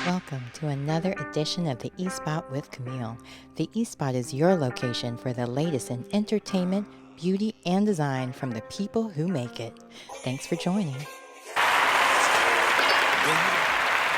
Welcome to another edition of the eSpot with Camille. The eSpot is your location for the latest in entertainment, beauty, and design from the people who make it. Thanks for joining.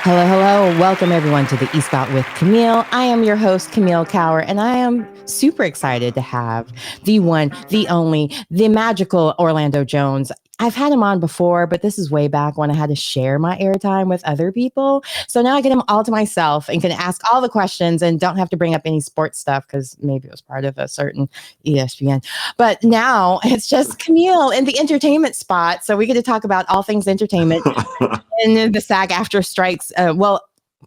Hello. Welcome everyone to the eSpot with Camille. I am your host, Camille Cower, and I am super excited to have the one, the only, the magical Orlando Jones. I've had him on before, but this is way back when I had to share my airtime with other people. So now I get him all to myself and can ask all the questions and don't have to bring up any sports stuff because maybe it was part of a certain ESPN. But now it's just Camille in the entertainment spot. So we get to talk about all things entertainment. And then the SAG after strikes.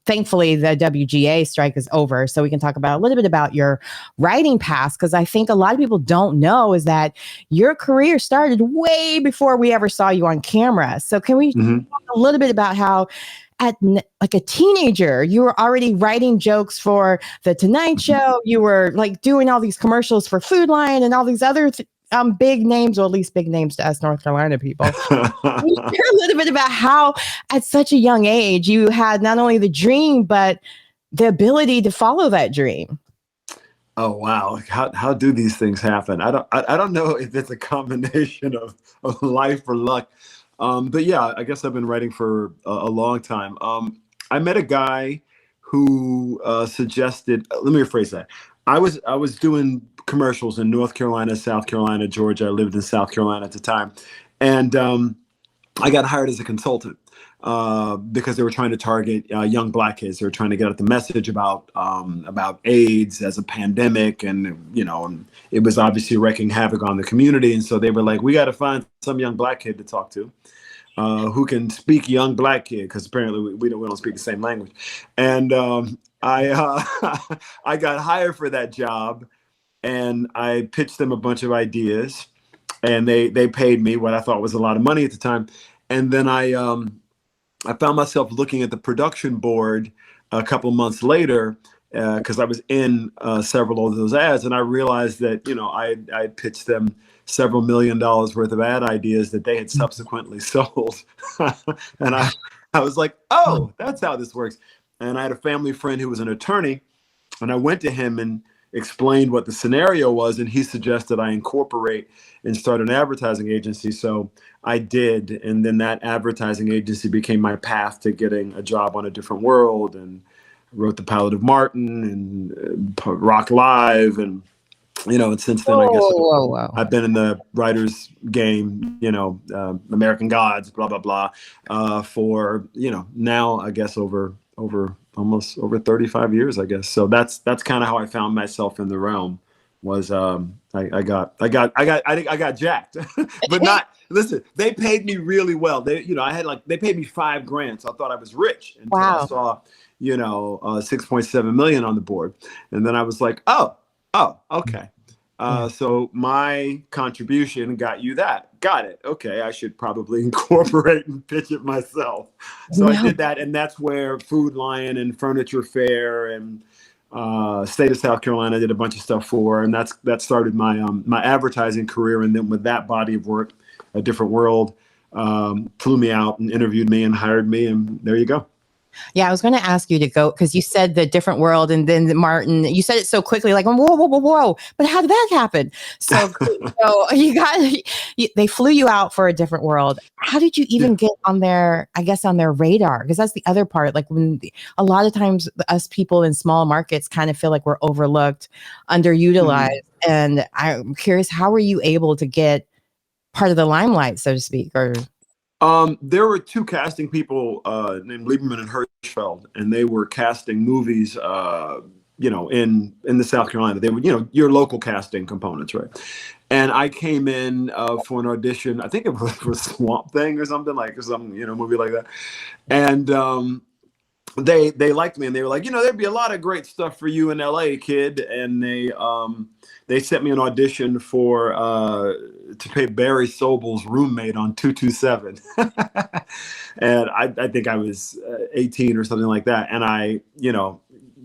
Thankfully, the WGA strike is over. So we can talk about a little bit about your writing past, because I think a lot of people don't know is that your career started way before we ever saw you on camera. So can we talk a little bit about how at like a teenager, you were already writing jokes for The Tonight Show. You were like doing all these commercials for Food Lion and all these other big names, or at least big names to us North Carolina people. Can you share a little bit about how at such a young age you had not only the dream, but the ability to follow that dream? Oh, wow. How do these things happen? I don't know if it's a combination of life or luck. But yeah, I guess I've been writing for a long time. I met a guy who suggested, let me rephrase that. I was doing commercials in North Carolina, South Carolina, Georgia. I lived in South Carolina at the time. And I got hired as a consultant because they were trying to target young Black kids. They were trying to get out the message about AIDS as a pandemic, and it was obviously wreaking havoc on the community. And so they were like, we got to find some young Black kid to talk to who can speak young Black kid, because apparently we don't speak the same language. And I I got hired for that job, and I pitched them a bunch of ideas, and they paid me what I thought was a lot of money at the time. And then I found myself looking at the production board a couple of months later because I was in several of those ads, and I realized that I pitched them several $1 million worth of ad ideas that they had subsequently sold, and I was like, oh, that's how this works. And I had a family friend who was an attorney, and I went to him and explained what the scenario was, and he suggested I incorporate and start an advertising agency. So I did, and then that advertising agency became my path to getting a job on A Different World, and wrote The Pilot of Martin and Rock Live, and and since then I guess I've been in the writer's game, American Gods, blah blah blah, for now I guess over almost over 35 years, I guess. So that's kind of how I found myself in the realm. Was I got jacked, but not. Listen, they paid me really well. They they paid me $5,000. So I thought I was rich until I saw 6.7 million on the board, and then I was like, oh, okay. So my contribution got you that. Got it. Okay, I should probably incorporate and pitch it myself. So I did that, and that's where Food Lion and Furniture Fair and state of South Carolina did a bunch of stuff for, and that started my my advertising career. And then with that body of work, A Different World flew me out and interviewed me and hired me, and there you go. Yeah, I was going to ask you to go, because you said The Different World and then Martin. You said it so quickly, like whoa. But how did that happen? So they flew you out for A Different World. How did you even get on their radar? Because that's the other part. Like a lot of times us people in small markets kind of feel like we're overlooked, underutilized. And I'm curious, how were you able to get part of the limelight, so to speak? Or there were two casting people named Lieberman and Hirschfeld, and they were casting movies, in the South Carolina. They were, your local casting components, right? And I came in for an audition. I think it was for Swamp Thing or something, like some movie like that. And they liked me, and they were like, there'd be a lot of great stuff for you in LA, kid. And they sent me an audition for to play Barry Sobel's roommate on 227. And I think I was 18 or something like that. And I,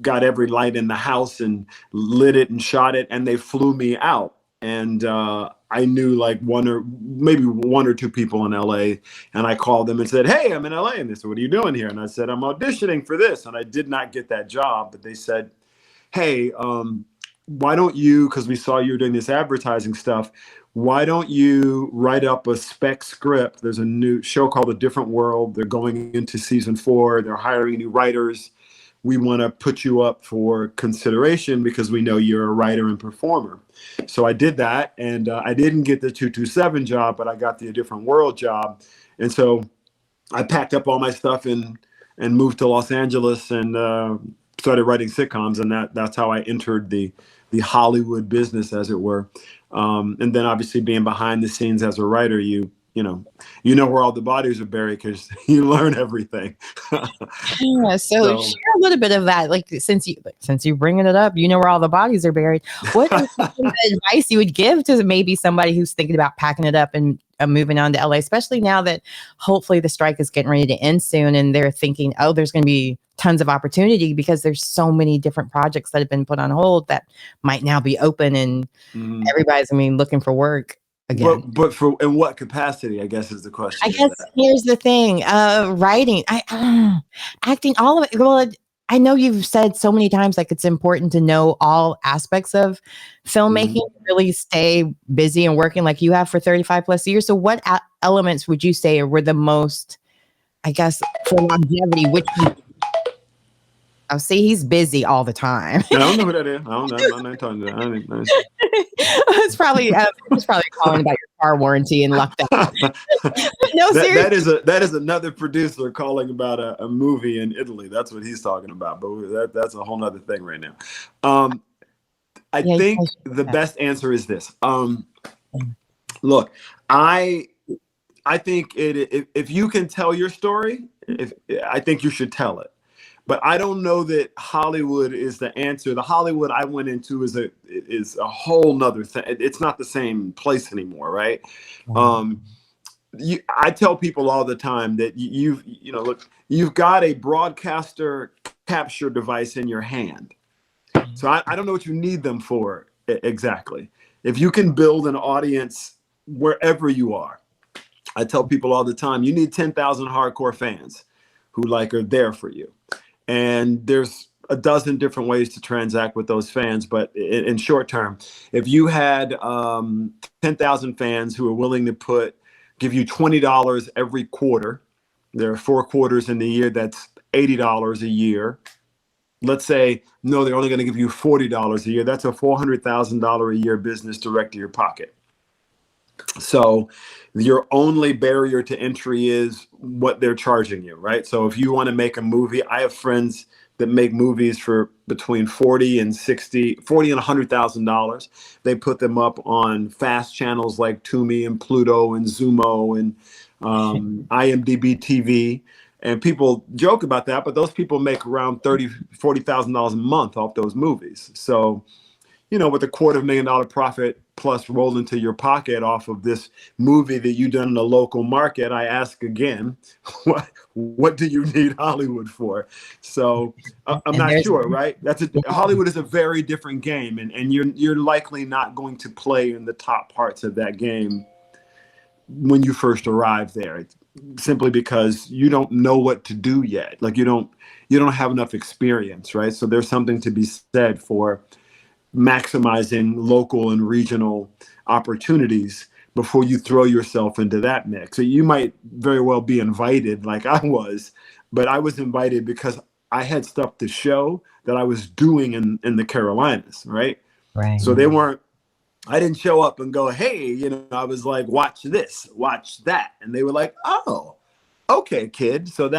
got every light in the house and lit it and shot it, and they flew me out. and I knew like one or two people in LA, and I called them and said, "Hey, I'm in LA," and they said, "What are you doing here?" And I said, "I'm auditioning for this," and I did not get that job, but they said, "Hey, why don't you, because we saw you were doing this advertising stuff, why don't you write up a spec script? There's a new show called A Different World. They're going into season 4. They're hiring new writers. We want to put you up for consideration because we know you're a writer and performer." So I did that, and I didn't get the 227 job, but I got the A Different World job. And so I packed up all my stuff and moved to Los Angeles and started writing sitcoms, and that's how I entered the Hollywood business, as it were. And then obviously being behind the scenes as a writer, you know where all the bodies are buried because you learn everything. Yeah, so share a little bit of that. Like since you bringing it up, you know where all the bodies are buried. What is some advice you would give to maybe somebody who's thinking about packing it up and moving on to LA, especially now that hopefully the strike is getting ready to end soon, and they're thinking, oh, there's going to be tons of opportunity because there's so many different projects that have been put on hold that might now be open, and everybody's looking for work again. But for in what capacity, I guess, is the question. I guess here's the thing: writing, acting, all of it. Well, I know you've said so many times like it's important to know all aspects of filmmaking, really stay busy and working like you have for 35 plus years. So what elements would you say were the most, I guess, for longevity? Oh, see, he's busy all the time. I don't know who that is. I don't know. I'm not talking to that. It's probably calling about your car warranty and lucked out. No, seriously. That is another producer calling about a movie in Italy. That's what he's talking about. But that's a whole nother thing right now. I think the best answer is this. Look, I think if you can tell your story, I think you should tell it. But I don't know that Hollywood is the answer. The Hollywood I went into is a whole nother thing. It's not the same place anymore, right? I tell people all the time that you've got a broadcaster capture device in your hand. So I don't know what you need them for exactly. If you can build an audience wherever you are, I tell people all the time, you need 10,000 hardcore fans who are there for you. And there's a dozen different ways to transact with those fans. But in short term, if you had 10,000 fans who are willing to give you $20 every quarter, there are 4 quarters in the year, that's $80 a year. Let's say, no, they're only going to give you $40 a year. That's a $400,000 a year business direct to your pocket. So your only barrier to entry is what they're charging you, right? So if you want to make a movie, I have friends that make movies for between $40 and $100,000. They put them up on fast channels like Tubi and Pluto and Zumo and IMDb TV. And people joke about that, but those people make around $40,000 a month off those movies. So, with a $250,000 profit plus rolled into your pocket off of this movie that you done in a local market, I ask again, what do you need Hollywood for? So I'm not sure, right? Hollywood is a very different game, and you're likely not going to play in the top parts of that game when you first arrive there, simply because you don't know what to do yet. You don't have enough experience, right? So there's something to be said for maximizing local and regional opportunities before you throw yourself into that mix. So you might very well be invited like I was, but I was invited because I had stuff to show that I was doing in the Carolinas, right? Right. So I didn't show up and go, hey, I was like, watch this, watch that. And they were like, oh, okay, kid. So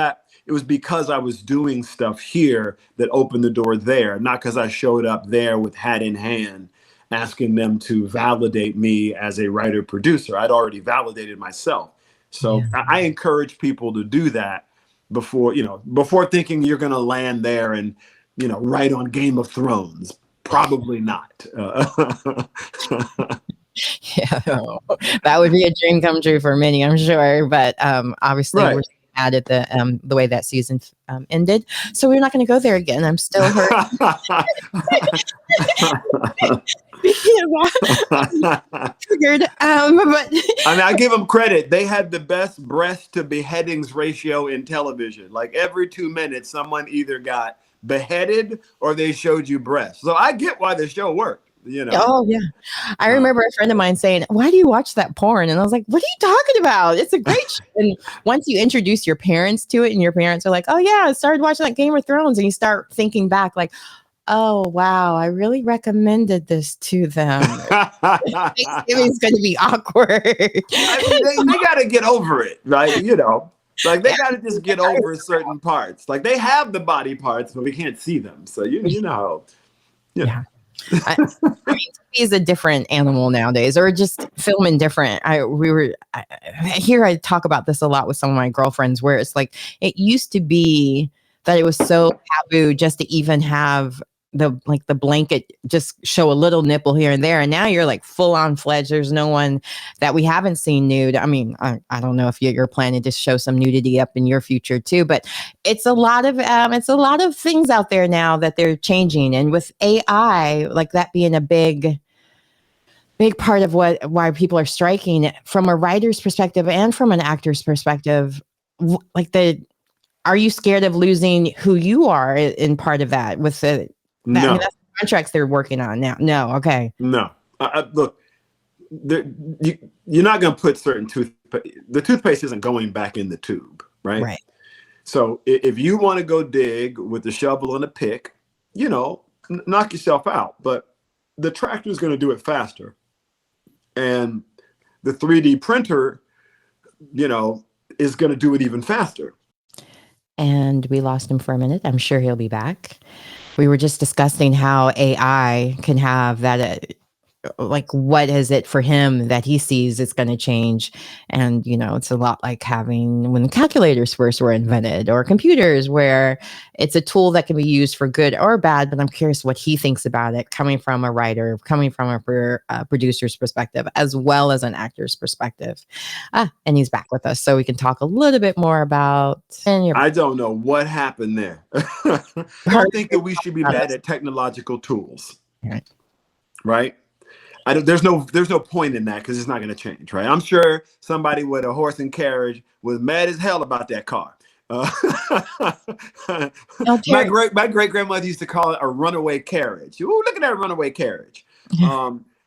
it was because I was doing stuff here that opened the door there, not because I showed up there with hat in hand, asking them to validate me as a writer producer. I'd already validated myself. So I encourage people to do that before thinking you're going to land there and, write on Game of Thrones. Probably not. Yeah, that would be a dream come true for many, I'm sure. But obviously, we're sad at the way that season ended, so we're not going to go there again. I'm still hurt. Speaking of that, triggered. But I mean, I give them credit. They had the best breast to beheadings ratio in television. Like every 2 minutes, someone either got beheaded or they showed you breasts. So I get why the show worked, you know. oh yeah, I remember a friend of mine saying, "Why do you watch that porn?" And I was like, "What are you talking about? It's a great show." And once you introduce your parents to it, and your parents are like, "Oh yeah, I started watching that Game of Thrones," and you start thinking back, like, "Oh wow, I really recommended this to them." Thanksgiving's going to be awkward. I mean, they got to get over it, right? You know, like they got to just get over certain parts. Like they have the body parts, but we can't see them. So you know, yeah. TV is a different animal nowadays, or just filming different. I talk about this a lot with some of my girlfriends, where it's like it used to be that it was so taboo just to even have the blanket just show a little nipple here and there, and now you're like full on fledged. There's no one that we haven't seen nude. I mean, I don't know if you're planning to show some nudity up in your future too, but it's a lot of things out there now that they're changing, and with AI, like that being a big part of why people are striking from a writer's perspective and from an actor's perspective. Are you scared of losing who you are in part of that with no. I mean, that's the contracts they're working on now. No, okay. No. Look, you're not going to put certain the toothpaste isn't going back in the tube, right? Right. So if you want to go dig with the shovel and a pick, you know, knock yourself out. But the tractor is going to do it faster. And the 3D printer, you know, is going to do it even faster. And we lost him for a minute. I'm sure he'll be back. We were just discussing how AI can have that, like, what is it for him that he sees it's going to change? And, you know, it's a lot like having when calculators first were invented, or computers, where it's a tool that can be used for good or bad. But I'm curious what he thinks about it, coming from a writer, coming from a producer's perspective, as well as an actor's perspective. And he's back with us, so we can talk a little bit more about. I don't know what happened there. I don't think that we should be mad at technological tools, right? There's no point in that, because it's not going to change, right? I'm sure somebody with a horse and carriage was mad as hell about that car. My great grandmother used to call it a runaway carriage. Ooh, look at that runaway carriage.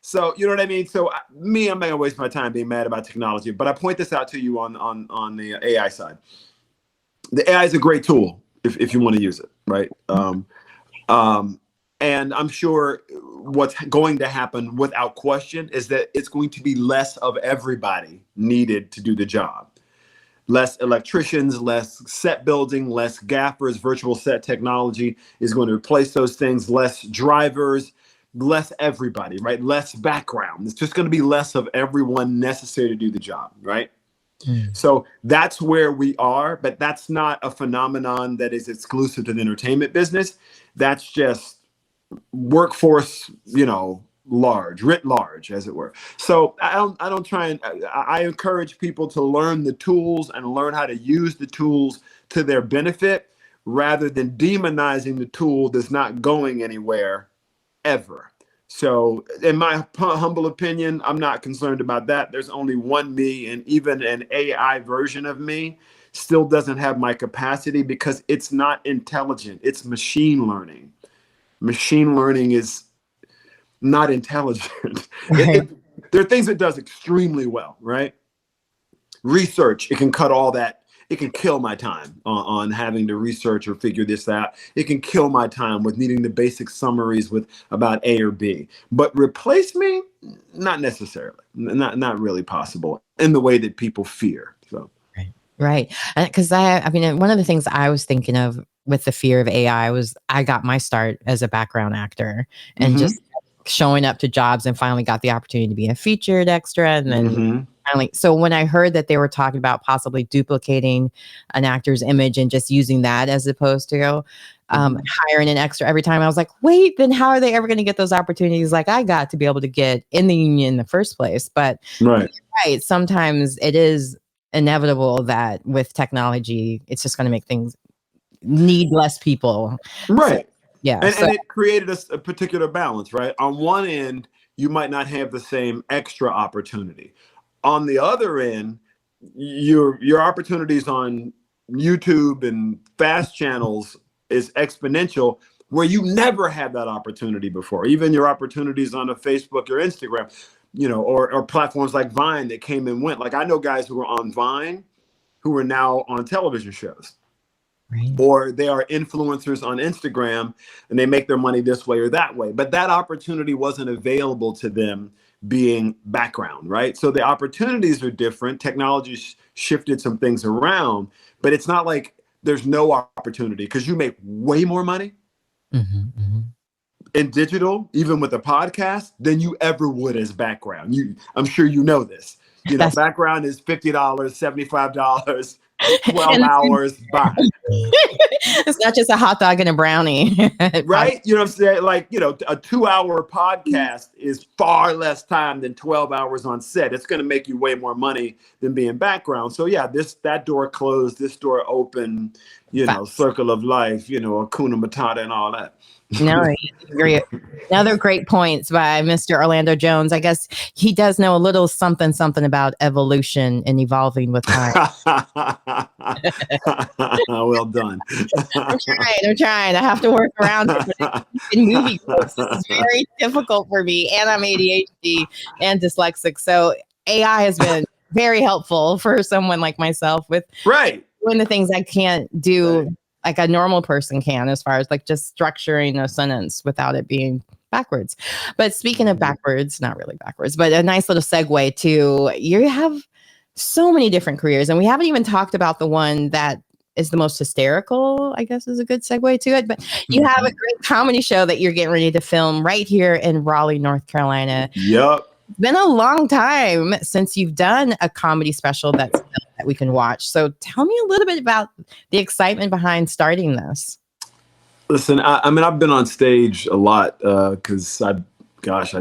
So you know what I mean. So I'm not gonna waste my time being mad about technology. But I point this out to you on the AI side. The AI is a great tool if you want to use it, right? And I'm sure what's going to happen without question is that it's going to be less of everybody needed to do the job. Less electricians, less set building, less gaffers. Virtual set technology is going to replace those things. Less drivers, less everybody, right? Less background. It's just going to be less of everyone necessary to do the job, right? So that's where we are, but that's not a phenomenon that is exclusive to the entertainment business. That's just workforce, you know, writ large, as it were. So I encourage people to learn the tools and learn how to use the tools to their benefit, rather than demonizing the tool that's not going anywhere ever. So in my humble opinion, I'm not concerned about that. There's only one me, and even an AI version of me still doesn't have my capacity, because it's not intelligent. It's machine learning. Machine learning is not intelligent. There are things it does extremely well, right? Research, it can cut all that. It can kill my time on having to research or figure this out. It can kill my time with needing the basic summaries about A or B. But replace me? Not necessarily. Not really possible in the way that people fear. So. Right. Because I mean, one of the things I was thinking of with the fear of AI was I got my start as a background actor, and just showing up to jobs, and finally got the opportunity to be a featured extra. And then finally, so when I heard that they were talking about possibly duplicating an actor's image and just using that as opposed to hiring an extra every time, I was like, wait, then how are they ever going to get those opportunities like I got to be able to get in the union in the first place? But right, sometimes it is inevitable that with technology, it's just going to make things need less people. Right. So, yeah. And it created a particular balance, right? On one end, you might not have the same extra opportunity. On the other end, your opportunities on YouTube and fast channels is exponential, where you never had that opportunity before. Even your opportunities on a Facebook or Instagram, or platforms like Vine that came and went. Like, I know guys who were on Vine who are now on television shows. Right. Or they are influencers on Instagram and they make their money this way or that way. But that opportunity wasn't available to them being background, right? So the opportunities are different. Technology shifted some things around, but it's not like there's no opportunity, because you make way more money in digital, even with a podcast, than you ever would as background. I'm sure you know this. Background is $50, $75, 12 hours, bye. It's not just a hot dog and a brownie. Right? You know what I'm saying? Like, a 2-hour podcast is far less time than 12 hours on set. It's going to make you way more money than being background. So yeah, that door closed, this door open, circle of life, Hakuna Matata and all that. No, another great points by Mr. Orlando Jones. I guess he does know a little something about evolution and evolving with time. Well done. I'm trying. I have to work around it. In movie quotes, this is very difficult for me, and I'm ADHD and dyslexic. So AI has been very helpful for someone like myself with doing the things I can't do. Right. Like a normal person can, as far as like just structuring a sentence without it being backwards. But speaking of backwards, not really backwards, but a nice little segue to, you have so many different careers, and we haven't even talked about the one that is the most hysterical, I guess is a good segue to it. But you have a great comedy show that you're getting ready to film right here in Raleigh, North Carolina. Yep. It's been a long time since you've done a comedy special that we can watch. So tell me a little bit about the excitement behind starting this. Listen, I mean, I've been on stage a lot because I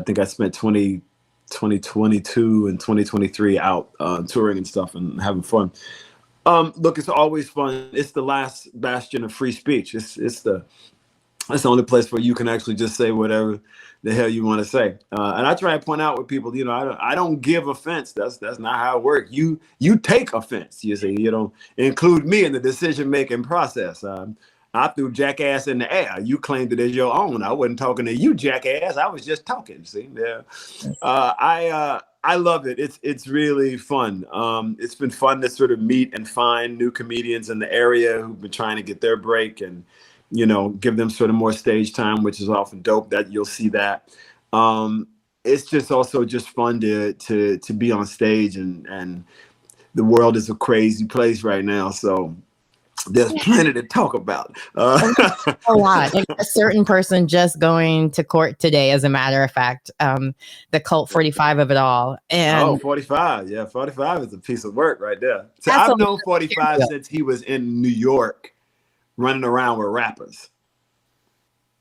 think I spent 2022 and 2023 out touring and stuff and having fun. Look, it's always fun. It's the last bastion of free speech. It's the only place where you can actually just say whatever the hell you want to say. And I try to point out with people, I don't give offense. That's not how it works. You take offense. You see, you don't include me in the decision-making process. I threw jackass in the air. You claimed it as your own. I wasn't talking to you, jackass. I was just talking. See, yeah. I love it. It's really fun. It's been fun to sort of meet and find new comedians in the area who've been trying to get their break and, give them sort of more stage time, which is often dope that you'll see that. It's just also just fun to be on stage, and the world is a crazy place right now. So there's plenty to talk about. A lot. Like a certain person just going to court today, as a matter of fact, the cult 45 of it all. And 45. Yeah, 45 is a piece of work right there. So I've known 45 since he was in New York running around with rappers.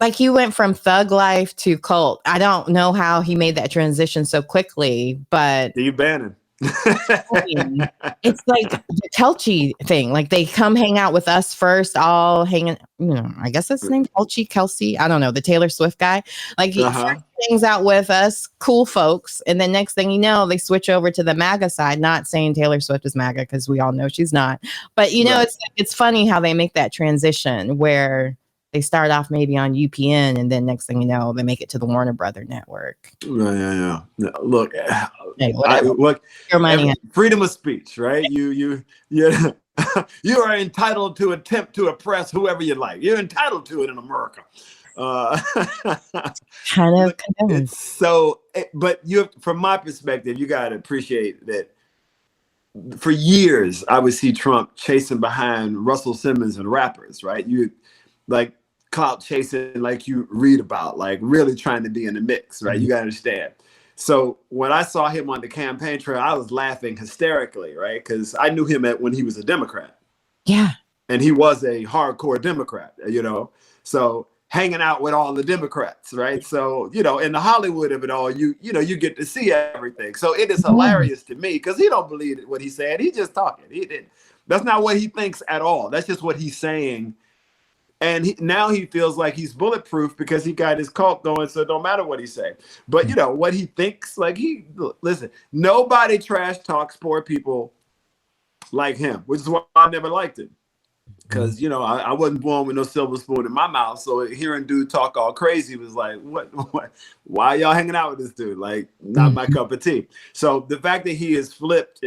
Like, he went from thug life to cult. I don't know how he made that transition so quickly, but Steve Bannon. It's like the Kelchi thing. Like, they come hang out with us first, all hanging, I guess that's his name, Kelsey. I don't know, the Taylor Swift guy. Like, he hangs out with us, cool folks, and then next thing you know, they switch over to the MAGA side. Not saying Taylor Swift is MAGA, because we all know she's not. But it's funny how they make that transition where they start off maybe on UPN, and then next thing you know, they make it to the Warner Brother network. Yeah. Look, hey, look, your money. Freedom of speech, right? You you are entitled to attempt to oppress whoever you like. You're entitled to it in America. It's so, but from my perspective, you got to appreciate that. For years, I would see Trump chasing behind Russell Simmons and rappers, right? You like clout chasing, like you read about, like really trying to be in the mix, right? You got to understand. So when I saw him on the campaign trail, I was laughing hysterically, right? Because I knew him when he was a Democrat. Yeah. And he was a hardcore Democrat, So hanging out with all the Democrats, right? So, in the Hollywood of it all, you get to see everything. So it is hilarious to me because he don't believe what he said. He just talking. That's not what he thinks at all. That's just what he's saying And now he feels like he's bulletproof because he got his cult going, so it don't matter what he say. But you know what he thinks, like listen, nobody trash talks poor people like him, which is why I never liked him. Because you know I wasn't born with no silver spoon in my mouth, so hearing dude talk all crazy was like, what? Why are y'all hanging out with this dude? Like, not my cup of tea. So the fact that he is flipped,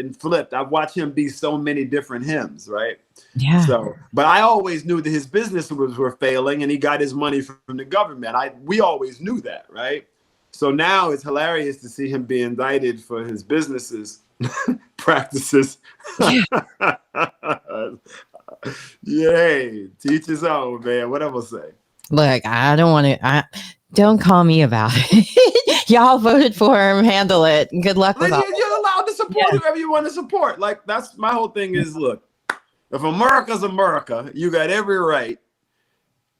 I've watched him be so many different hymns, right? Yeah. So, but I always knew that his businesses were failing, and he got his money from the government. We always knew that, right? So now it's hilarious to see him be indicted for his businesses practices. Yay, teach his own, man. What I'm gonna say. Look, I don't want to. Don't call me about it. Y'all voted for him. Handle it. Good luck with all. You're allowed to support whoever you want to support. Like, that's my whole thing. Is look, if America's America, you got every right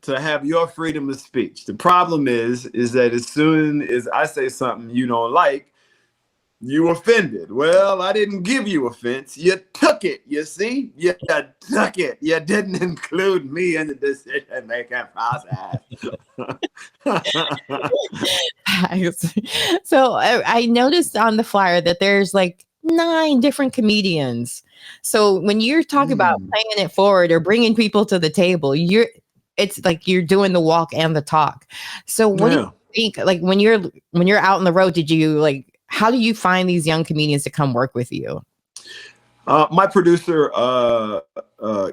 to have your freedom of speech. The problem is that as soon as I say something you don't like, you offended. Well, I didn't give you offense. You took it. You see? You took it. You didn't include me in the decision-making process. So I noticed on the flyer that there's like 9 different comedians. So when you're talking about playing it forward or bringing people to the table, it's like you're doing the walk and the talk. So what do you think? Like when you're out on the road, how do you find these young comedians to come work with you? My producer,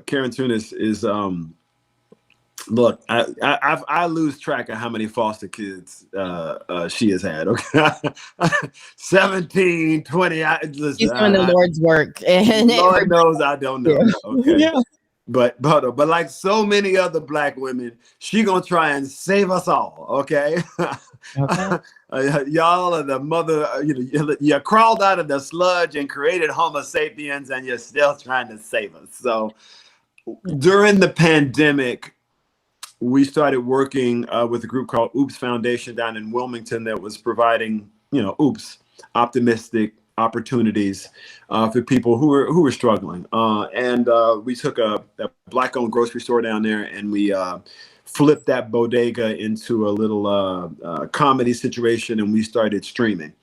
Karen Tunis, is look, I lose track of how many foster kids she has had. Okay, 17, 20. She's doing the Lord's work, and Lord knows I don't know. Okay. Yeah. But like so many other Black women, she gonna try and save us all. Okay. Okay. Y'all are the mother. You crawled out of the sludge and created Homo sapiens, and you're still trying to save us. So during the pandemic, we started working with a group called Oops Foundation down in Wilmington that was providing, optimistic opportunities for people who were struggling. And we took a Black-owned grocery store down there, and we flipped that bodega into a little comedy situation, and we started streaming.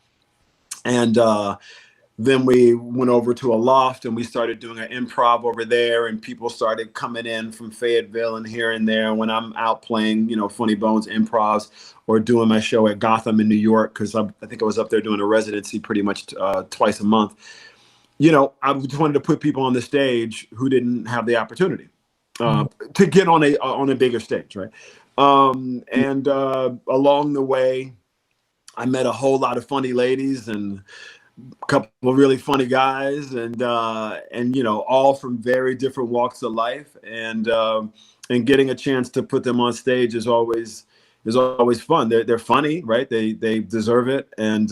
And then we went over to a loft and we started doing an improv over there, and people started coming in from Fayetteville and here and there when I'm out playing, Funny Bones improvs or doing my show at Gotham in New York, because I think I was up there doing a residency pretty much twice a month. I just wanted to put people on the stage who didn't have the opportunity to get on a bigger stage, right? And along the way, I met a whole lot of funny ladies and a couple of really funny guys, and all from very different walks of life, and getting a chance to put them on stage is always fun. They're funny, right? They deserve it, and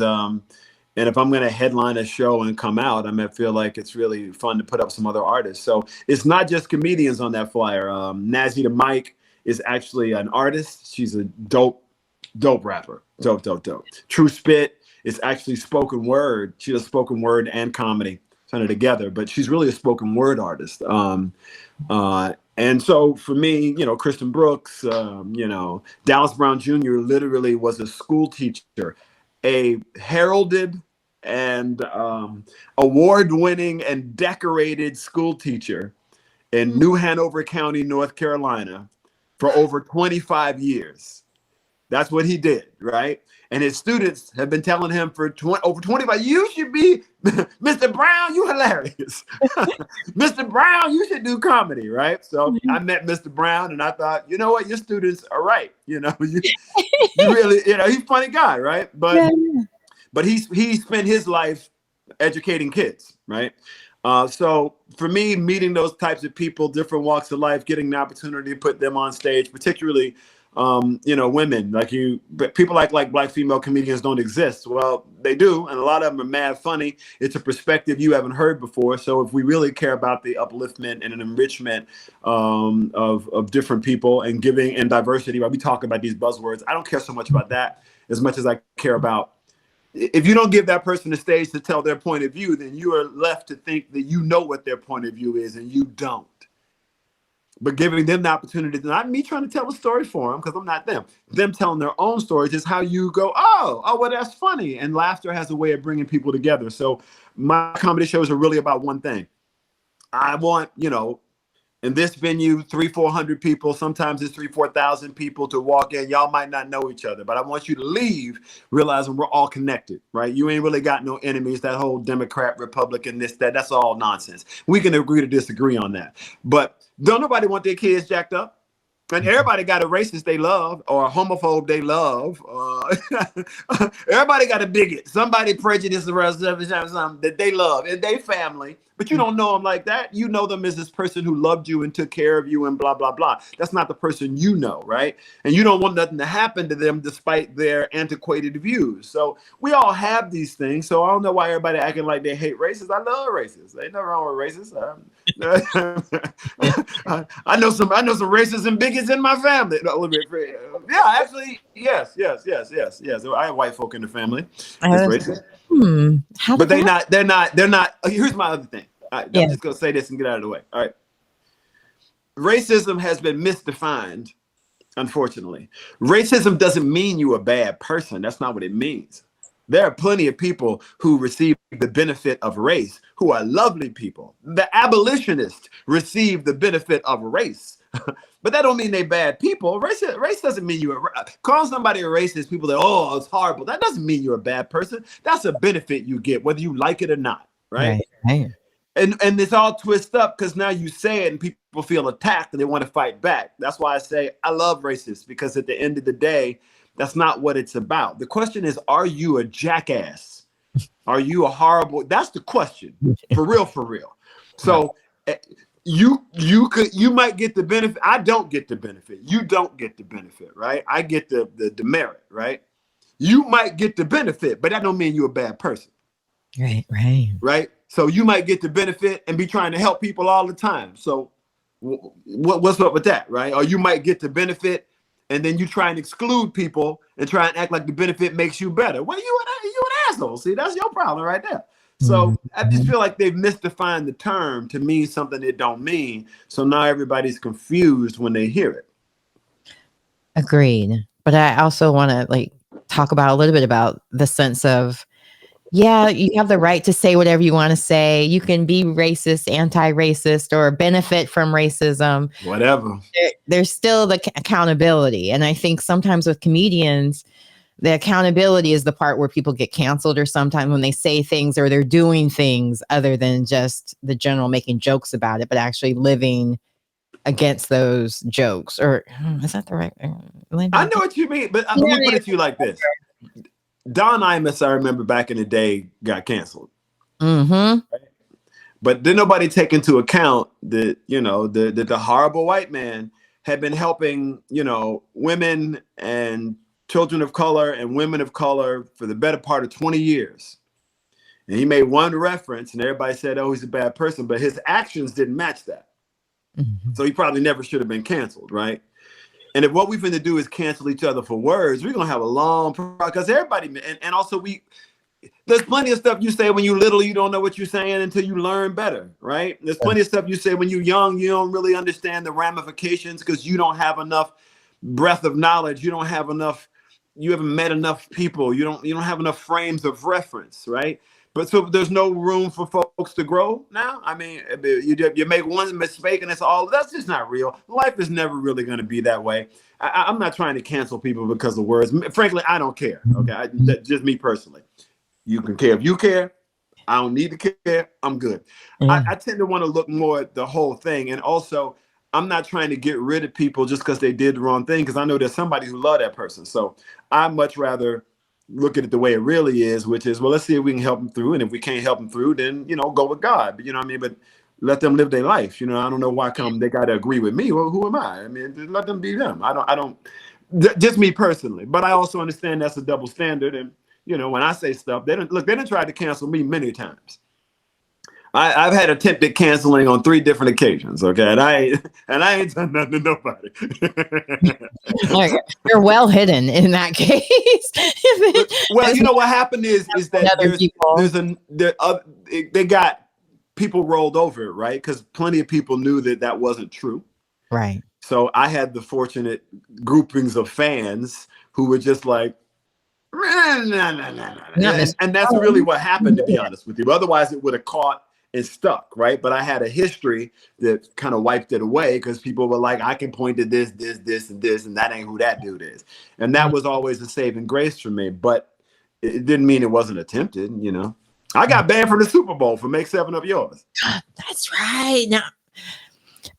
if I'm going to headline a show and come out, I feel like it's really fun to put up some other artists. So it's not just comedians on that flyer. Nazzy the Mike is actually an artist. She's a dope rapper. Dope. True Spit is actually spoken word. She does spoken word and comedy kind of together, but she's really a spoken word artist. And so for me, Kristen Brooks, Dallas Brown Jr. literally was a school teacher, a heralded and award-winning and decorated school teacher in New Hanover County, North Carolina, for over 25 years. That's what he did, right? And his students have been telling him for over 25, you should be, Mr. Brown, you hilarious. Mr. Brown, you should do comedy, right? So I met Mr. Brown and I thought, you know what, your students are right. You really, he's a funny guy, right? But he spent his life educating kids, right? So for me, meeting those types of people, different walks of life, getting the opportunity to put them on stage, particularly women but people like Black female comedians don't exist. Well, they do, and a lot of them are mad funny. It's a perspective you haven't heard before. So if we really care about the upliftment and an enrichment of different people and giving and diversity, right? We talk about these buzzwords. I don't care so much about that as much as I care about, if you don't give that person a stage to tell their point of view, then you are left to think that you know what their point of view is, and you don't. but giving them the opportunity, not me trying to tell a story for them, because I'm not them telling their own stories is how you go, oh, well, that's funny. And laughter has a way of bringing people together. So my comedy shows are really about one thing. I want, in this venue, 300-400 people, sometimes it's 3,000-4,000 people to walk in. Y'all might not know each other, but I want you to leave realizing we're all connected, right? You ain't really got no enemies. That whole Democrat, Republican, that's all nonsense. We can agree to disagree on that. But don't nobody want their kids jacked up. And everybody got a racist they love or a homophobe they love. Everybody got a bigot. Somebody prejudiced something that they love in their family, but you don't know them like that. You know them as this person who loved you and took care of you and blah, blah, blah. That's not the person you know, right? And you don't want nothing to happen to them despite their antiquated views. So we all have these things. So I don't know why everybody acting like they hate racists. I love racists. Ain't nothing wrong with racists. I know some racists and bigots in my family. Yeah, actually, yes. I have white folk in the family. That's racist. But they're not. Here's my other thing. I'm just gonna say this and get out of the way. All right. Racism has been misdefined, unfortunately. Racism doesn't mean you're a bad person. That's not what it means. There are plenty of people who receive the benefit of race who are lovely people. The abolitionists receive the benefit of race. But that don't mean they bad people. Race doesn't mean call somebody a racist. People that, oh, it's horrible. That doesn't mean you're a bad person. That's a benefit you get, whether you like it or not, right? And it's all twisted up because now you say it and people feel attacked and they want to fight back. That's why I say I love racists, because at the end of the day, that's not what it's about. The question is, are you a jackass? Are you a horrible? That's the question. For real. So you might get the benefit. I don't get the benefit. You don't get the benefit, right? I get the demerit, right? You might get the benefit, but that don't mean you're a bad person. Right. So you might get the benefit and be trying to help people all the time. So what's up with that, right? Or you might get the benefit and then you try and exclude people and try and act like the benefit makes you better. Well, you an asshole. See, that's your problem right there. So I just feel like they've misdefined the term to mean something it don't mean. So now everybody's confused when they hear it. Agreed. But I also want to talk about a little bit about the sense of, yeah, you have the right to say whatever you want to say. You can be racist, anti-racist, or benefit from racism. Whatever. There's still the accountability. And I think sometimes with comedians, the accountability is the part where people get canceled, or sometimes when they say things or they're doing things other than just the general making jokes about it, but actually living against those jokes. Or is that the right? I know what you mean, but let me put it to you like this. Don Imus, I remember back in the day, got canceled. Mm-hmm. But did nobody take into account that, the horrible white man had been helping, women and children of color and women of color for the better part of 20 years. And he made one reference and everybody said, oh, he's a bad person, but his actions didn't match that. Mm-hmm. So he probably never should have been canceled, right? And if what we're going to do is cancel each other for words, we're going to have a long because everybody, and also there's plenty of stuff you say when you're little, you don't know what you're saying until you learn better, right? There's plenty of stuff you say when you're young, you don't really understand the ramifications because you don't have enough breadth of knowledge. You haven't met enough people. You don't have enough frames of reference, right? But so there's no room for folks to grow now. I mean, you make one mistake and that's just not real. Life is never really going to be that way. I'm not trying to cancel people because of words. Frankly, I don't care. Okay, just me personally. You can care if you care. I don't need to care. I'm good. Yeah. I tend to want to look more at the whole thing. And also, I'm not trying to get rid of people just because they did the wrong thing, because I know there's somebody who loves that person. So I'd much rather look at it the way it really is, which is, well, let's see if we can help them through. And if we can't help them through, then, go with God. But, but let them live their life. I don't know why they got to agree with me. Well, who am I? I mean, let them be them. I don't, just me personally. But I also understand that's a double standard. And, when I say stuff, they didn't try to cancel me many times. I've had attempted canceling on 3 different occasions. Okay. And I ain't done nothing to nobody. You're well hidden in that case. Well, what happened is that they got people rolled over it, right? Because plenty of people knew that wasn't true. Right. So I had the fortunate groupings of fans who were just like, nah, nah, nah, nah, nah. And that's really what happened, to be honest with you. Otherwise, it would have caught and stuck, right? But I had a history that kind of wiped it away because people were like, I can point to this, this, this, and this, and that ain't who that dude is. And that was always a saving grace for me. But it didn't mean it wasn't attempted, you know. I got banned from the Super Bowl for Make 7 Up Yours. That's right. Now,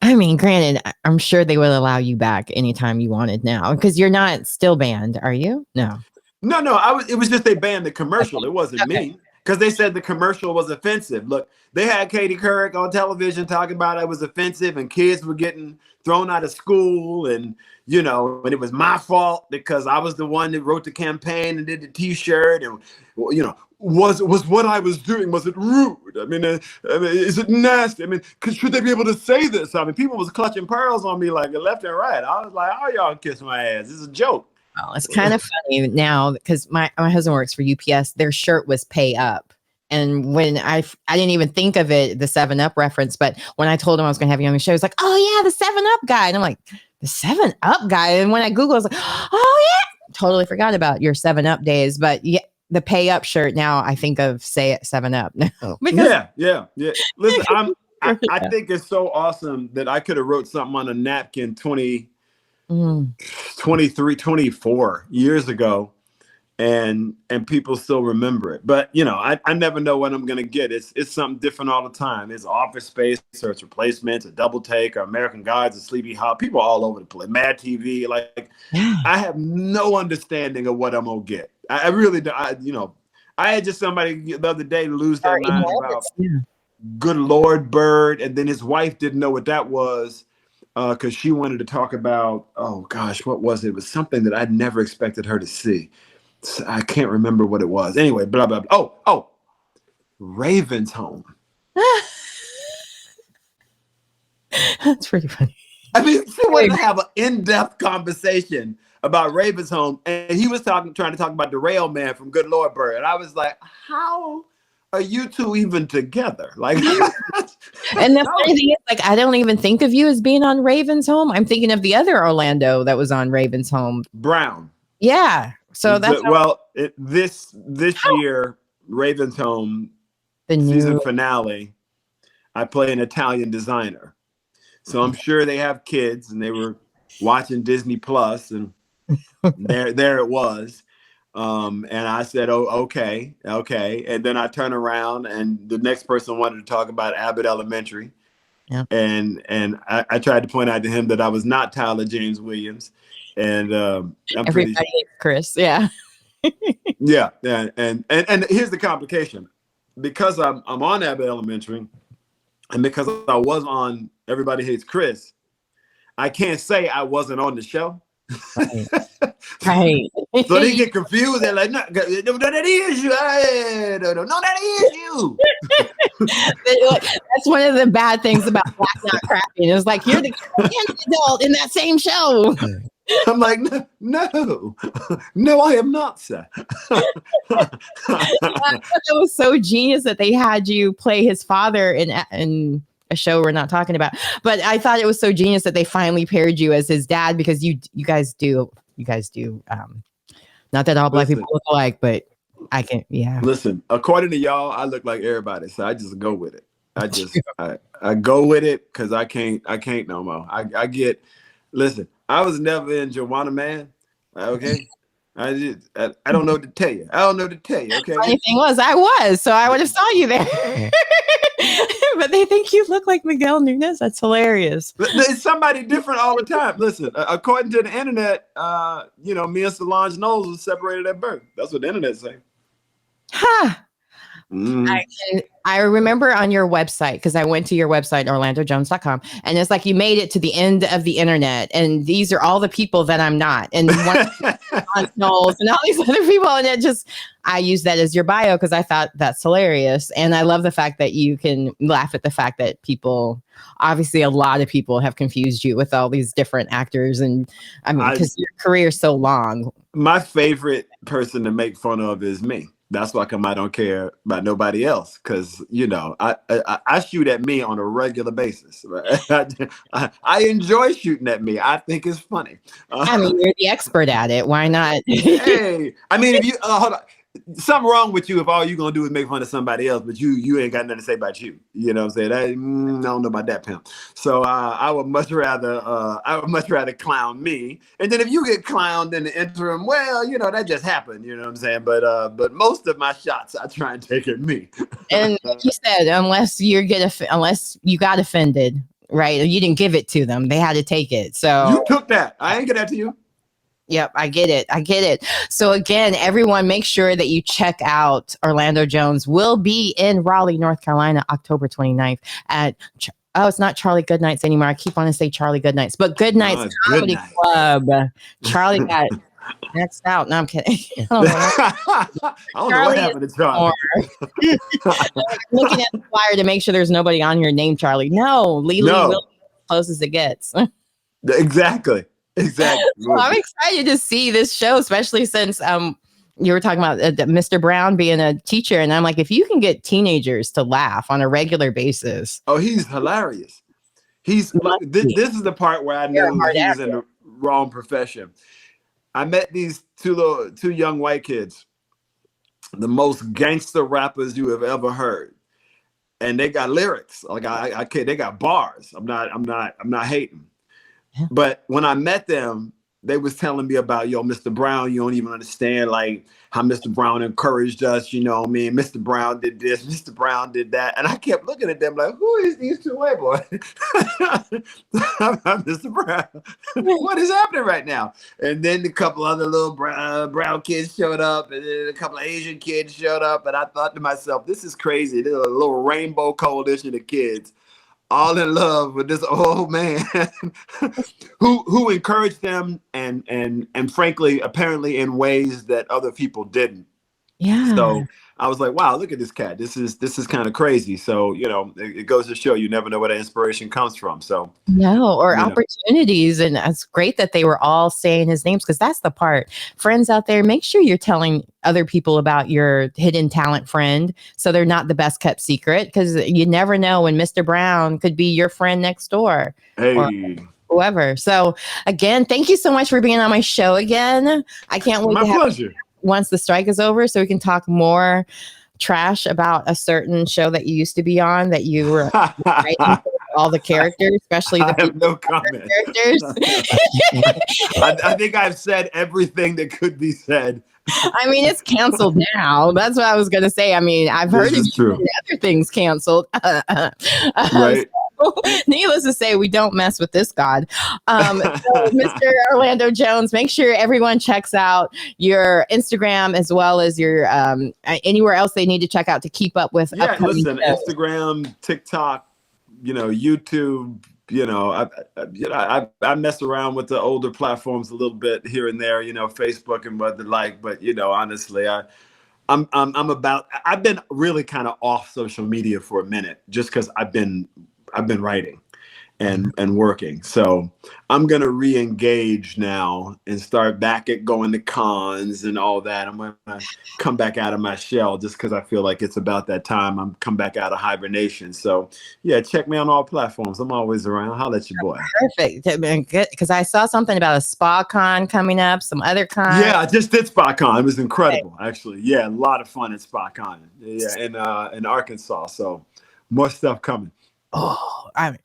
I mean, granted, I'm sure they would allow you back anytime you wanted now, because you're not still banned, are you? No. No. It was just they banned the commercial. It wasn't me, because they said the commercial was offensive. Look, they had Katie Couric on television talking about it was offensive, and kids were getting thrown out of school, and you know, and it was my fault because I was the one that wrote the campaign and did the T-shirt, and you know, was what I was doing, was it rude? I mean, is it nasty? I mean, should they be able to say this? I mean, people was clutching pearls on me like left and right. I was like, oh, y'all kiss my ass. This is a joke. Oh, it's kind of funny now because my husband works for UPS. Their shirt was pay up. And when I didn't even think of it, the 7-Up reference, but when I told him I was going to have you on the show, he was like, oh yeah, the 7-Up guy. And I'm like, the 7-Up guy? And when I Googled, I was like, oh yeah, totally forgot about your 7-Up days. But yeah, the pay up shirt now, I think of say it 7-Up. No, yeah. Listen, I think it's so awesome that I could have wrote something on a napkin 23, 24 years ago, and people still remember it. But you know, I never know what I'm gonna get. It's something different all the time. It's Office Space, or it's Replacements, a Double Take, or American Gods, or Sleepy Hollow. People all over the place. Mad TV. Like, I have no understanding of what I'm gonna get. I really do. I had just somebody the other day lose their mind about Good Lord Bird, and then his wife didn't know what that was because she wanted to talk about, oh gosh, what was it? It was something that I'd never expected her to see. I can't remember what it was. Anyway, blah, blah, blah. Oh, Raven's Home. That's pretty funny. I mean, she wanted to have an in-depth conversation about Raven's Home, and he was trying to talk about the Rail Man from Good Lord Bird. And I was like, how are you two even together? Like, and the funny thing is, like, I don't even think of you as being on Raven's Home. I'm thinking of the other Orlando that was on Raven's Home. Brown. Yeah. So that's this year, Raven's Home, the season finale, I play an Italian designer. So I'm sure they have kids, and they were watching Disney Plus, and there it was. And I said, oh, okay. And then I turn around, and the next person wanted to talk about Abbott Elementary. Yeah. And I tried to point out to him that I was not Tyler James Williams. And everybody hates Chris. Yeah. yeah. And here's the complication. Because I'm on Abbott Elementary, and because I was on Everybody Hates Chris, I can't say I wasn't on the show. Right. So they get confused. They're like, no, that is you. No, that is you. That's one of the bad things about Black Not Cracking. It's like, you're the adult in that same show. I'm like, no, I am not, sir. It was so genius that they had you play his father in a show we're not talking about. But I thought it was so genius that they finally paired you as his dad, because you guys do. Not that all Black people look alike, but I can. Yeah. Listen, according to y'all, I look like everybody, so I just go with it. I go with it because I can't no more. I get. Listen, I was never in Joanna, man. Okay. I don't know what to tell you. Okay. Funny thing was, I was, so I would have saw you there. But they think you look like Miguel Nunez. That's hilarious. It's somebody different all the time. Listen, according to the internet, me and Solange Knowles was separated at birth. That's what the internet say. Huh. I remember on your website, because I went to your website, orlandojones.com, and it's like you made it to the end of the internet, and these are all the people that I'm not, and one Knowles and all these other people, and I use that as your bio because I thought that's hilarious, and I love the fact that you can laugh at the fact that obviously a lot of people have confused you with all these different actors, and I mean, because your career is so long. My favorite person to make fun of is me. That's why come I don't care about nobody else, because I shoot at me on a regular basis. Right? I enjoy shooting at me. I think it's funny. I mean, you're the expert at it. Why not? Hey, I mean, if you hold on, something wrong with you if all you're gonna do is make fun of somebody else, but you ain't got nothing to say about you. You know what I'm saying? I don't know about that, pimp. So I would much rather clown me, and then if you get clowned in the interim, well, that just happened. You know what I'm saying? But most of my shots I try and take at me. And like you said, unless you got offended, right? You didn't give it to them; they had to take it. So you took that. I ain't get that to you. Yep, I get it. So again, everyone, make sure that you check out Orlando Jones. Will be in Raleigh, North Carolina, October 29th at, it's not Charlie Goodnights anymore. I keep wanting to say Charlie Goodnights, but Goodnights Comedy Club. Charlie got next out. No, I'm kidding. I don't know what happened to Charlie. Looking at the flyer to make sure there's nobody on here named Charlie. No, Lily will close as it gets. Exactly. Well, I'm excited to see this show, especially since you were talking about Mr. Brown being a teacher, and I'm like, if you can get teenagers to laugh on a regular basis. Oh, he's hilarious. This is the part where I knew he was in the wrong profession. I met these two young white kids, the most gangster rappers you have ever heard, and they got lyrics. Like they got bars. I'm not hating. Yeah. But when I met them, they was telling me about, Mr. Brown, you don't even understand like how Mr. Brown encouraged us, Mr. Brown did this, Mr. Brown did that. And I kept looking at them like, who is these two white boys? Mr. Brown, what is happening right now? And then a couple other little brown kids showed up, and then a couple of Asian kids showed up. And I thought to myself, this is crazy. There's a little rainbow coalition of kids all in love with this old man who encouraged them and frankly, apparently in ways that other people didn't. Yeah. So I was like, wow, look at this cat. This is kind of crazy. So, it goes to show you never know where the inspiration comes from. So opportunities. And it's great that they were all saying his names, because that's the part. Friends out there, make sure you're telling other people about your hidden talent friend, so they're not the best kept secret, because you never know when Mr. Brown could be your friend next door. Hey. Or whoever. So again, thank you so much for being on my show again. I can't wait. My pleasure. Once the strike is over, so we can talk more trash about a certain show that you used to be on, that you were writing for all the characters, especially the I have no comment. Characters. I think I've said everything that could be said. I mean, it's canceled now. That's what I was going to say. I mean, I've heard other things canceled. Right. So, needless to say, we don't mess with this God. So Mr. Orlando Jones, make sure everyone checks out your Instagram, as well as your anywhere else they need to check out to keep up with. Yeah, listen, shows. Instagram, TikTok, YouTube. I mess around with the older platforms a little bit here and there, Facebook and what the like. But honestly, I've been really kind of off social media for a minute, just because I've been writing and working. So I'm going to re-engage now and start back at going to cons and all that. I'm going to come back out of my shell, just because I feel like it's about that time. I'm come back out of hibernation. So yeah, check me on all platforms. I'm always around. Holla at your boy. Perfect. Good, because I saw something about a spa con coming up, some other con. Yeah, I just did spa con. It was incredible, actually. Yeah, a lot of fun at spa con. Yeah, in Arkansas. So more stuff coming. Oh, I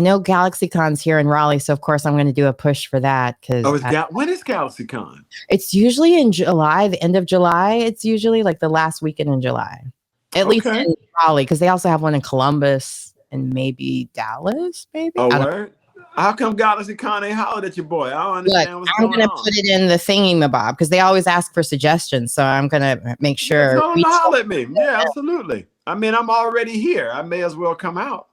know GalaxyCon's here in Raleigh, so of course I'm going to do a push for that. When is GalaxyCon? It's usually in July, the end of July. It's usually like the last weekend in July, at least in Raleigh, because they also have one in Columbus and maybe Dallas, maybe. Oh, word? How come GalaxyCon ain't hollered at your boy? I don't understand what's going on. I'm going to put it in the thingy-mabob, because they always ask for suggestions, so I'm going to make sure. Tell them to holler at me. Yeah, absolutely. I mean, I'm already here. I may as well come out.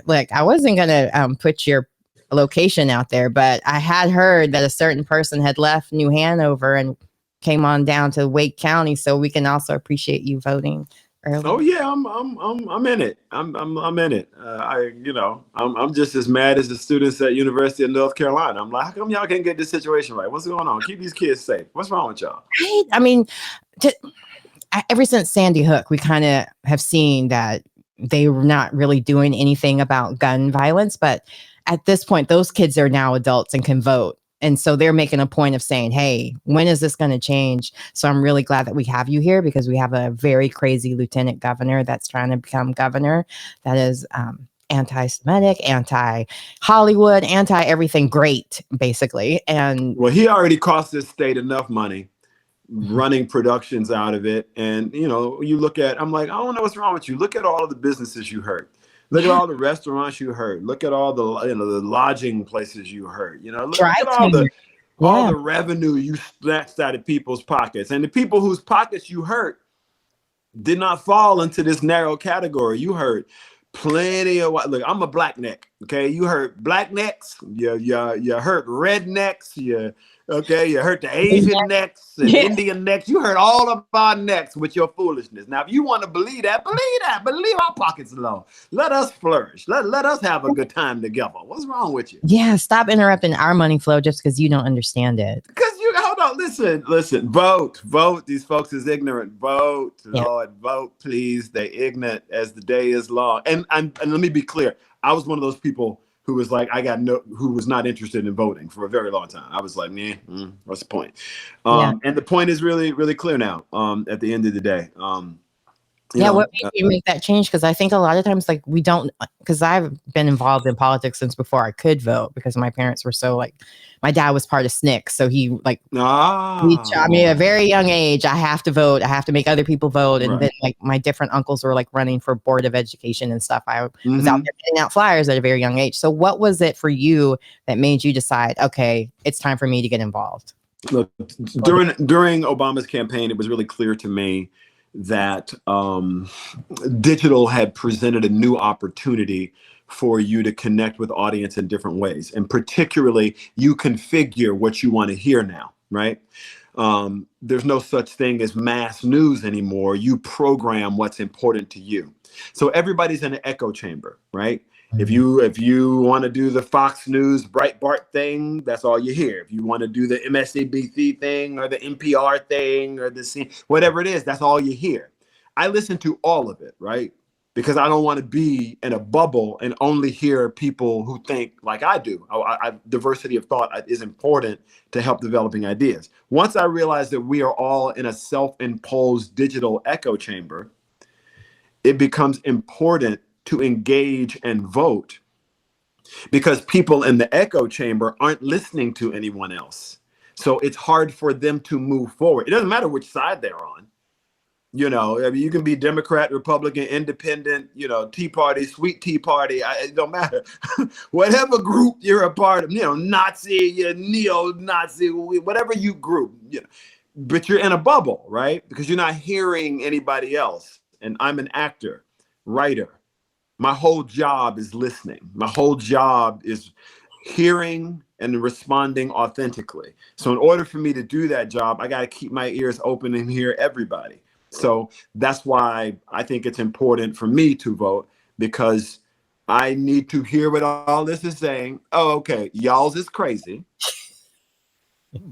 Like, I wasn't going to put your location out there, but I had heard that a certain person had left New Hanover and came on down to Wake County, so we can also appreciate you voting early. Oh yeah, I'm in it. I'm in it. I'm just as mad as the students at University of North Carolina. I'm like, how come y'all can't get this situation right? What's going on? Keep these kids safe. What's wrong with y'all? I mean, ever since Sandy Hook, we kind of have seen that they were not really doing anything about gun violence. But at this point, those kids are now adults and can vote. And so they're making a point of saying, hey, when is this going to change? So I'm really glad that we have you here, because we have a very crazy lieutenant governor that's trying to become governor that is anti-Semitic, anti-Hollywood, anti-everything great, basically. And well, he already cost this state enough money running productions out of it. And, you know, you look at, I'm like, I don't know what's wrong with you. Look at all of the businesses you hurt. Look at all the restaurants you hurt. Look at all the, you know, the lodging places you hurt. You know, look at all the revenue you snatched out of people's pockets. And the people whose pockets you hurt did not fall into this narrow category. You hurt plenty of what? Look, I'm a black neck. Okay, you hurt black necks. You hurt rednecks. You hurt the Asian necks and Indian necks. You hurt all of our necks with your foolishness. Now, if you want to believe that. But leave our pockets alone. Let us flourish. Let us have a good time together. What's wrong with you? Yeah, stop interrupting our money flow just because you don't understand it. Because hold on, listen, vote. These folks is ignorant. Vote, yeah. Lord, vote, please. They ignorant as the day is long. And let me be clear. I was one of those people who was like, who was not interested in voting for a very long time. I was like, what's the point? And the point is really, really clear now. At the end of the day. What made you make that change? Because I think a lot of times, like, we don't, because I've been involved in politics since before I could vote, because my parents were so, like, my dad was part of SNCC, so he like he taught me at a very young age, I have to vote, I have to make other people vote, and then like my different uncles were like running for board of education and stuff. I was out there getting out flyers at a very young age. So what was it for you that made you decide, okay, it's time for me to get involved? Look, during Obama's campaign, it was really clear to me that digital had presented a new opportunity for you to connect with audience in different ways. And particularly, you configure what you want to hear now, right? There's no such thing as mass news anymore. You program what's important to you. So everybody's in an echo chamber, right? If you want to do the Fox News Breitbart thing, that's all you hear. If you want to do the MSNBC thing or the NPR thing or whatever it is, that's all you hear. I listen to all of it, right? Because I don't want to be in a bubble and only hear people who think like I do. Diversity of thought is important to help developing ideas. Once I realized that we are all in a self-imposed digital echo chamber, it becomes important to engage and vote, because people in the echo chamber aren't listening to anyone else. So it's hard for them to move forward. It doesn't matter which side they're on. You know, I mean, you can be Democrat, Republican, Independent, you know, Tea Party, Sweet Tea Party. It don't matter. Whatever group you're a part of, you know, Nazi, neo-Nazi, whatever you group, you know, but you're in a bubble, right? Because you're not hearing anybody else. And I'm an actor, writer. My whole job is listening. My whole job is hearing and responding authentically. So in order for me to do that job, I got to keep my ears open and hear everybody. So that's why I think it's important for me to vote, because I need to hear what all this is saying. Oh, okay, y'all's is crazy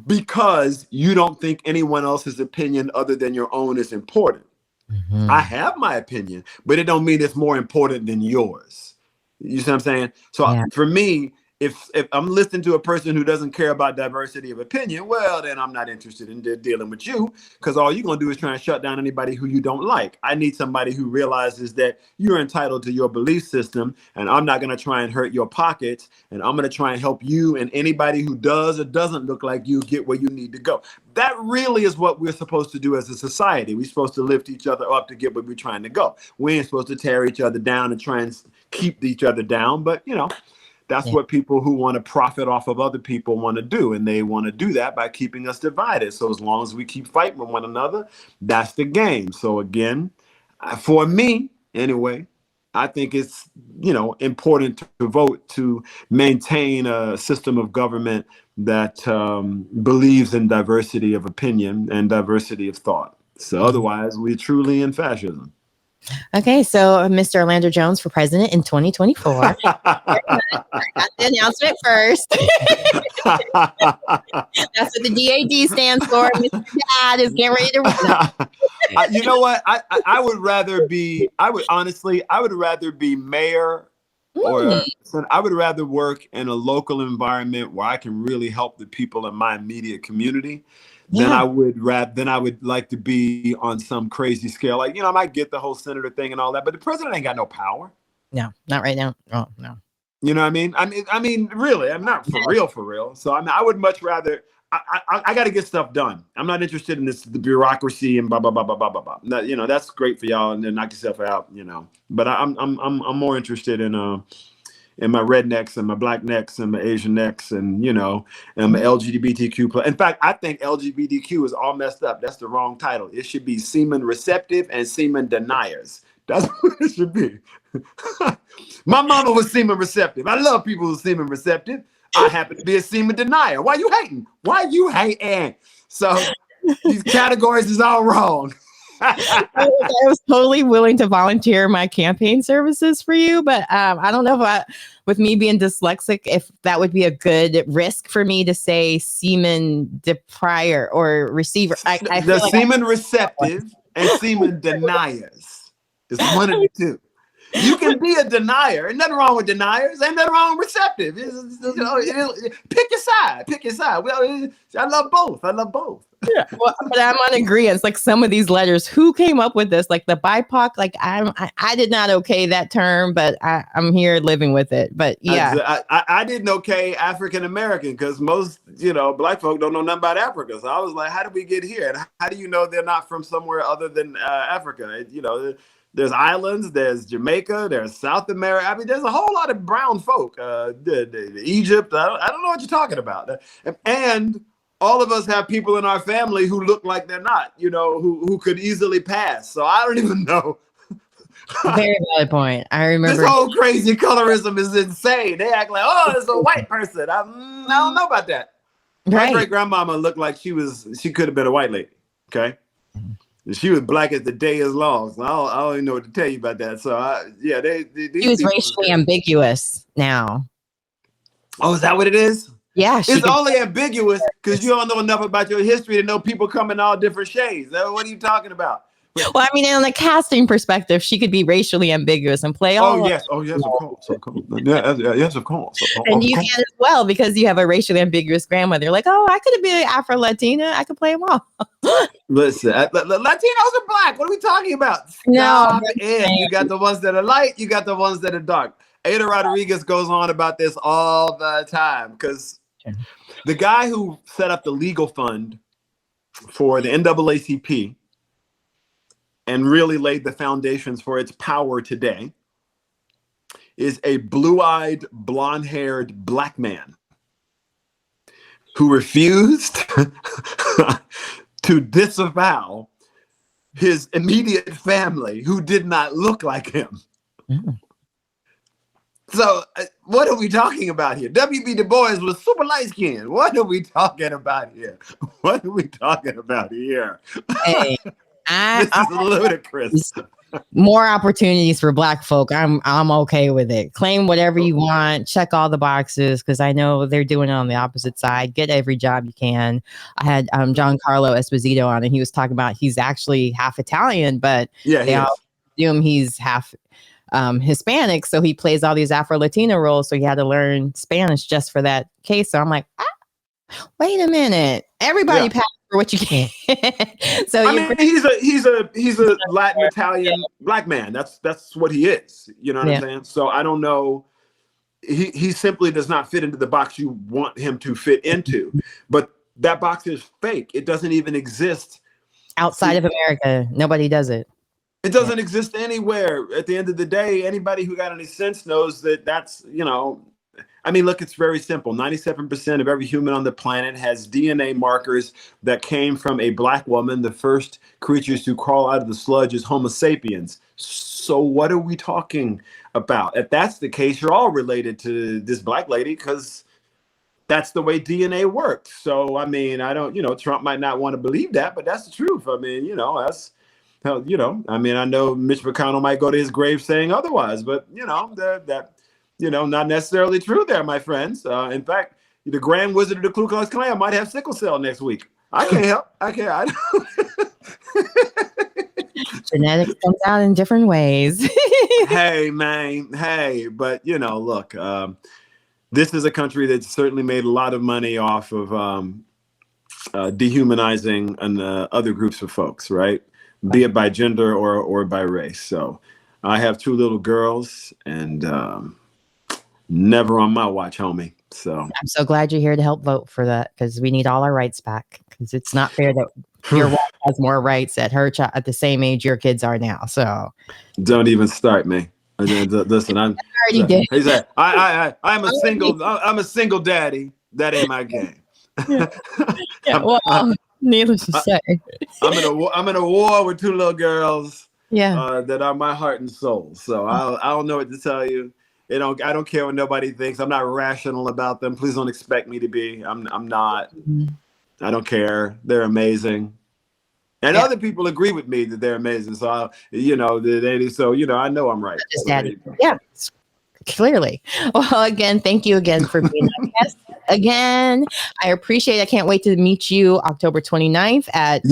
because you don't think anyone else's opinion other than your own is important. I have my opinion, but it don't mean it's more important than yours. You see what I'm saying? So for me, if I'm listening to a person who doesn't care about diversity of opinion, well, then I'm not interested in dealing with you, because all you're going to do is try and shut down anybody who you don't like. I need somebody who realizes that you're entitled to your belief system, and I'm not going to try and hurt your pockets, and I'm going to try and help you and anybody who does or doesn't look like you get where you need to go. That really is what we're supposed to do as a society. We're supposed to lift each other up to get where we're trying to go. We ain't supposed to tear each other down and try and keep each other down, but, you know, that's what people who want to profit off of other people want to do. And they want to do that by keeping us divided. So as long as we keep fighting with one another, that's the game. So again, for me, anyway, I think it's, you know, important to vote to maintain a system of government that believes in diversity of opinion and diversity of thought. So otherwise, we're truly in fascism. Okay, so Mr. Orlando Jones for president in 2024. I got the announcement first. That's what the DAD stands for. Mr. Dad is getting ready to run. You know what? I would rather be. I would rather be mayor, or I would rather work in a local environment where I can really help the people in my immediate community than I would like to be on some crazy scale. Like, I might get the whole senator thing and all that, but the president ain't got no power. No, not right now. Oh, no. You know what I mean? I mean, really, I'm not for real. So I would much rather. I got to get stuff done. I'm not interested in the bureaucracy and blah blah blah blah blah blah blah. No, that's great for y'all, and then knock yourself out. But I'm more interested in my rednecks and my black necks and my Asian necks and my LGBTQ plus. In fact, I think LGBTQ is all messed up. That's the wrong title. It should be semen receptive and semen deniers. That's what it should be. My mama was semen receptive. I love people who are semen receptive. I happen to be a semen denier. Why you hating? So these categories is all wrong. I was totally willing to volunteer my campaign services for you, but I don't know if with me being dyslexic, if that would be a good risk for me to say semen deprior or receiver. The semen receptive and semen deniers is one of the two. You can be a denier. Ain't nothing wrong with deniers. Ain't nothing wrong with receptive. Pick your side. Well, I love both. Yeah, well, but I'm on agreement. Like some of these letters, who came up with this? Like the BIPOC. Like I did not okay that term, but I'm here living with it. But yeah, I didn't okay African American because most black folk don't know nothing about Africa. So I was like, how did we get here? And how do you know they're not from somewhere other than Africa? There's islands, there's Jamaica, there's South America. I mean, there's a whole lot of brown folk. Egypt, I don't know what you're talking about. And all of us have people in our family who look like they're not, who could easily pass. So I don't even know. Very valid point. I remember this whole crazy colorism is insane. They act like, oh, it's a white person. I don't know about that. Right. My great grandmama looked like she could have been a white lady. Okay. She was black as the day is long. So I don't even know what to tell you about that. So she was racially ambiguous now. Oh, is that what it is? Yeah. It's only ambiguous because you don't know enough about your history to know people come in all different shades. What are you talking about? Well, I mean, in the casting perspective, she could be racially ambiguous and play all. Oh, yes, of course. Yes, of course. And you can as well because you have a racially ambiguous grandmother. Like, oh, I could be Afro-Latina. I could play them all. Listen, Latinos are black. What are we talking about? No. You got the ones that are light. You got the ones that are dark. Ada Rodriguez goes on about this all the time because the guy who set up the legal fund for the NAACP and really laid the foundations for its power today is a blue-eyed, blonde-haired black man who refused to disavow his immediate family who did not look like him. Mm. So what are we talking about here? W.B. Du Bois was super light-skinned. What are we talking about here? Hey. This is ludicrous. More opportunities for black folk. I'm okay with it. Claim whatever you want. Check all the boxes because I know they're doing it on the opposite side. Get every job you can. I had Giancarlo Esposito on, and he was talking about he's actually half Italian, but they all assume he's half Hispanic. So he plays all these Afro-Latino roles. So he had to learn Spanish just for that case. So I'm like, wait a minute. Everybody pass for what you can. So he's a Latin Italian black man. That's what he is. You know what I'm saying? So I don't know. He simply does not fit into the box you want him to fit into. But that box is fake. It doesn't even exist outside of America. Nobody does it. It doesn't exist anywhere. At the end of the day, anybody who got any sense knows that that's, I mean, look, it's very simple. 97% of every human on the planet has DNA markers that came from a black woman. The first creatures to crawl out of the sludge is Homo sapiens. So what are we talking about? If that's the case, you're all related to this black lady because that's the way DNA works. So, I mean, I don't, Trump might not want to believe that, but that's the truth. I mean, that's, I mean, I know Mitch McConnell might go to his grave saying otherwise, but, not necessarily true there, my friends. In fact, the Grand Wizard of the Ku Klux Klan might have sickle cell next week. I can't help. I can't. Genetics comes out in different ways. Hey, man. Hey, but look, this is a country that's certainly made a lot of money off of dehumanizing other groups of folks, right? Be it by gender or by race. So I have 2 little girls, and never on my watch, homie. So I'm so glad you're here to help vote for that, because we need all our rights back, because it's not fair that your wife has more rights at her at the same age your kids are now. So don't even start me. Listen, I'm already did. He said, I'm a single daddy. That ain't my game. Yeah, well, needless to say, I'm in a war with 2 little girls. Yeah. That are my heart and soul. So I don't know what to tell you. I don't care what nobody thinks. I'm not rational about them. Please don't expect me to be. I'm not. I don't care. They're amazing. And other people agree with me that they're amazing. So I know I'm right. Just daddy. Yeah. Clearly. Well, again, thank you again for being a guest. Again, I appreciate it. I can't wait to meet you October 29th at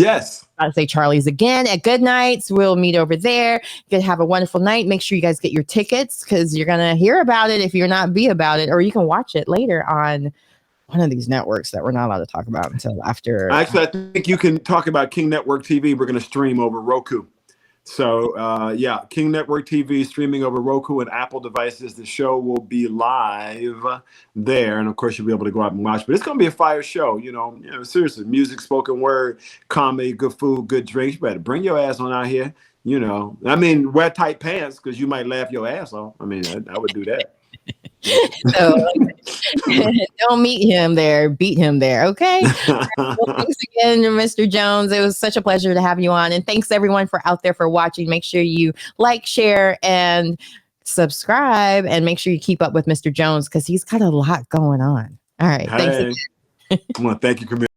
I'd say Charlie's again at Good Nights. We'll meet over there. You can have a wonderful night. Make sure you guys get your tickets, because you're going to hear about it if you're not be about it, or you can watch it later on one of these networks that we're not allowed to talk about until after. Actually, I think you can talk about King Network TV. We're going to stream over Roku. So, King Network TV streaming over Roku and Apple devices. The show will be live there. And, of course, you'll be able to go out and watch. But it's going to be a fire show, seriously. Music, spoken word, comedy, good food, good drinks. You better bring your ass on out here, wear tight pants, because you might laugh your ass off. I would do that. So don't meet him there, beat him there. Okay. Well, thanks again, Mr. Jones. It was such a pleasure to have you on. And thanks everyone for out there for watching. Make sure you like, share, and subscribe, and make sure you keep up with Mr. Jones, because he's got a lot going on. All right. Thanks again. Come on. Thank you, Camille.